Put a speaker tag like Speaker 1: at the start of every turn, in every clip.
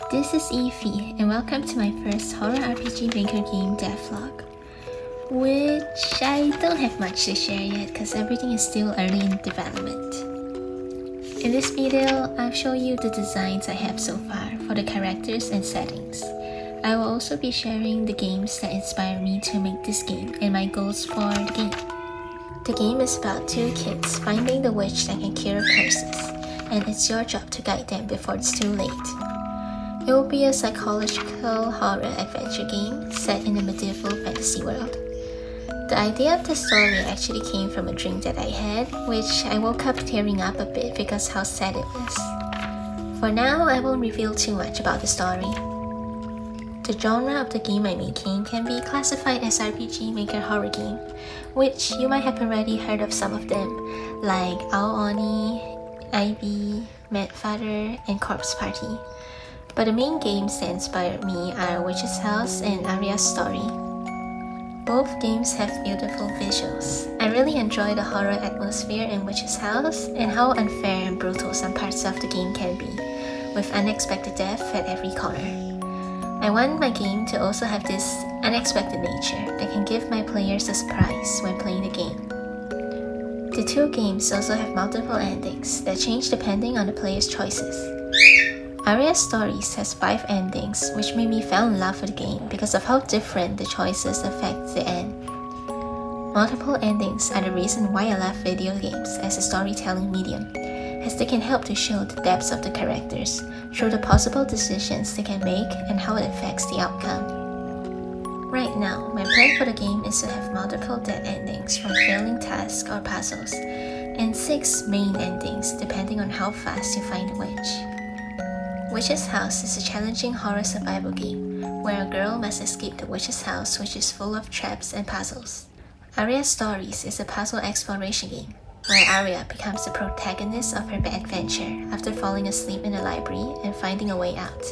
Speaker 1: This is Evie, and welcome to my first horror RPG maker game DevLog, which I don't have much to share yet because everything is still early in development. In this video, I'll show you the designs I have so far for the characters and settings. I will also be sharing the games that inspired me to make this game and my goals for the game. The game is about two kids finding the witch that can cure curses, and it's your job to guide them before it's too late. It will be a psychological horror adventure game set in a medieval fantasy world. The idea of the story actually came from a dream that I had, which I woke up tearing up a bit because how sad it was. For now, I won't reveal too much about the story. The genre of the game I'm making can be classified as RPG Maker horror game, which you might have already heard of some of them, like Ao Oni, IB, Mad Father, and Corpse Party. But the main games that inspired me are Witch's House and Aria's Story. Both games have beautiful visuals. I really enjoy the horror atmosphere in Witch's House and how unfair and brutal some parts of the game can be, with unexpected death at every corner. I want my game to also have this unexpected nature that can give my players a surprise when playing the game. The two games also have multiple endings that change depending on the player's choices. Aria's Stories has 5 endings, which made me fall in love with the game because of how different the choices affect the end. Multiple endings are the reason why I love video games as a storytelling medium, as they can help to show the depths of the characters through the possible decisions they can make and how it affects the outcome. Right now, my plan for the game is to have multiple dead endings from failing tasks or puzzles, and 6 main endings depending on how fast you find the witch. Witch's House is a challenging horror survival game, where a girl must escape the witch's house, which is full of traps and puzzles. Aria's Stories is a puzzle exploration game, where Aria becomes the protagonist of her adventure after falling asleep in a library and finding a way out.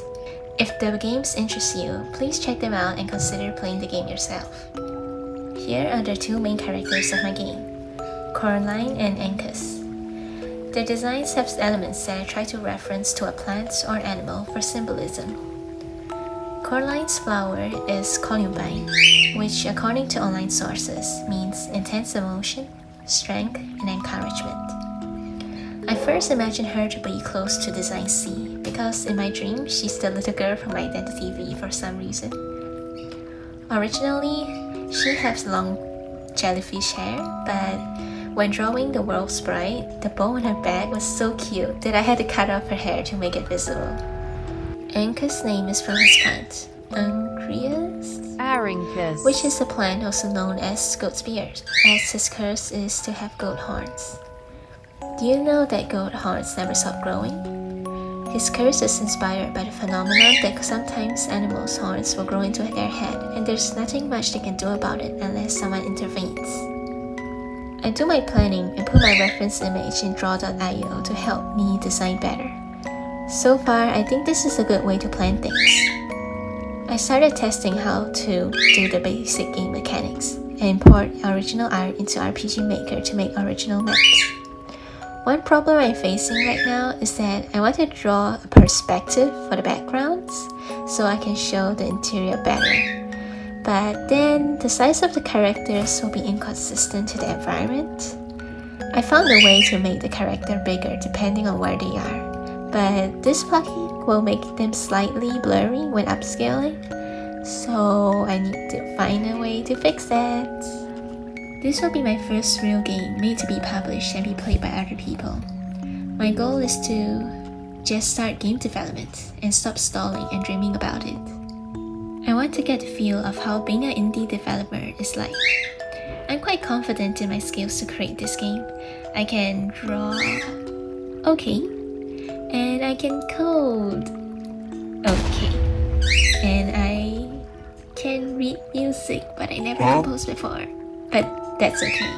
Speaker 1: If the games interest you, please check them out and consider playing the game yourself. Here are the 2 main characters of my game, Coraline and Angus. Their designs have elements that I try to reference to a plant or animal for symbolism. Coraline's flower is columbine, which according to online sources means intense emotion, strength, and encouragement. I first imagined her to be close to Design C because in my dream she's the little girl from Identity V for some reason. Originally, she has long jellyfish hair, but when drawing the world sprite, the bow on her back was so cute that I had to cut off her hair to make it visible. Angus' name is from his plant, Arinkus, which is a plant also known as goat's beard, as his curse is to have goat horns. Do you know that goat horns never stop growing? His curse is inspired by the phenomenon that sometimes animals' horns will grow into their head, and there's nothing much they can do about it unless someone intervenes. I do my planning and put my reference image in draw.io to help me design better. So far, I think this is a good way to plan things. I started testing how to do the basic game mechanics and import original art into RPG Maker to make original maps. One problem I'm facing right now is that I want to draw a perspective for the backgrounds so I can show the interior better. But then the size of the characters will be inconsistent to the environment. I found a way to make the character bigger depending on where they are, but this plugin will make them slightly blurry when upscaling, so I need to find a way to fix that. This will be my first real game made to be published and be played by other people. My goal is to just start game development and stop stalling and dreaming about it. I want to get the feel of how being an indie developer is like. I'm quite confident in my skills to create this game. I can draw okay, and I can code okay, and I can read music, but I never composed before. But that's okay.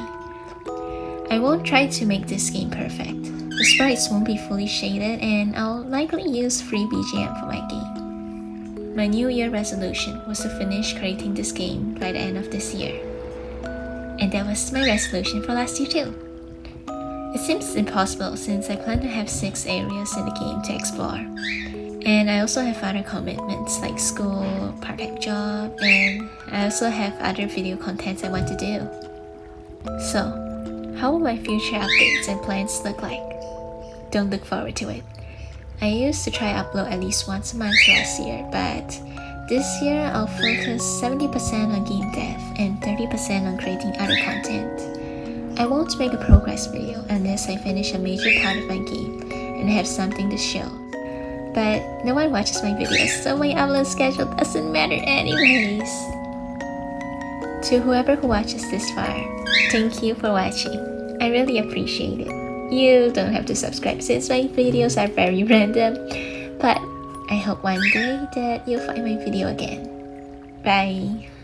Speaker 1: I won't try to make this game perfect. The sprites won't be fully shaded, and I'll likely use free BGM for my game. My New Year resolution was to finish creating this game by the end of this year. And that was my resolution for last year too. It seems impossible since I plan to have 6 areas in the game to explore. And I also have other commitments like school, part-time job, and I also have other video contents I want to do. So, how will my future updates and plans look like? Don't look forward to it. I used to try upload at least once a month last year, but this year I'll focus 70% on game dev and 30% on creating other content. I won't make a progress video unless I finish a major part of my game and have something to show. But no one watches my videos, so my upload schedule doesn't matter anyways. To whoever who watches this far, thank you for watching. I really appreciate it. You don't have to subscribe since my videos are very random, but I hope one day that you'll find my video again. Bye!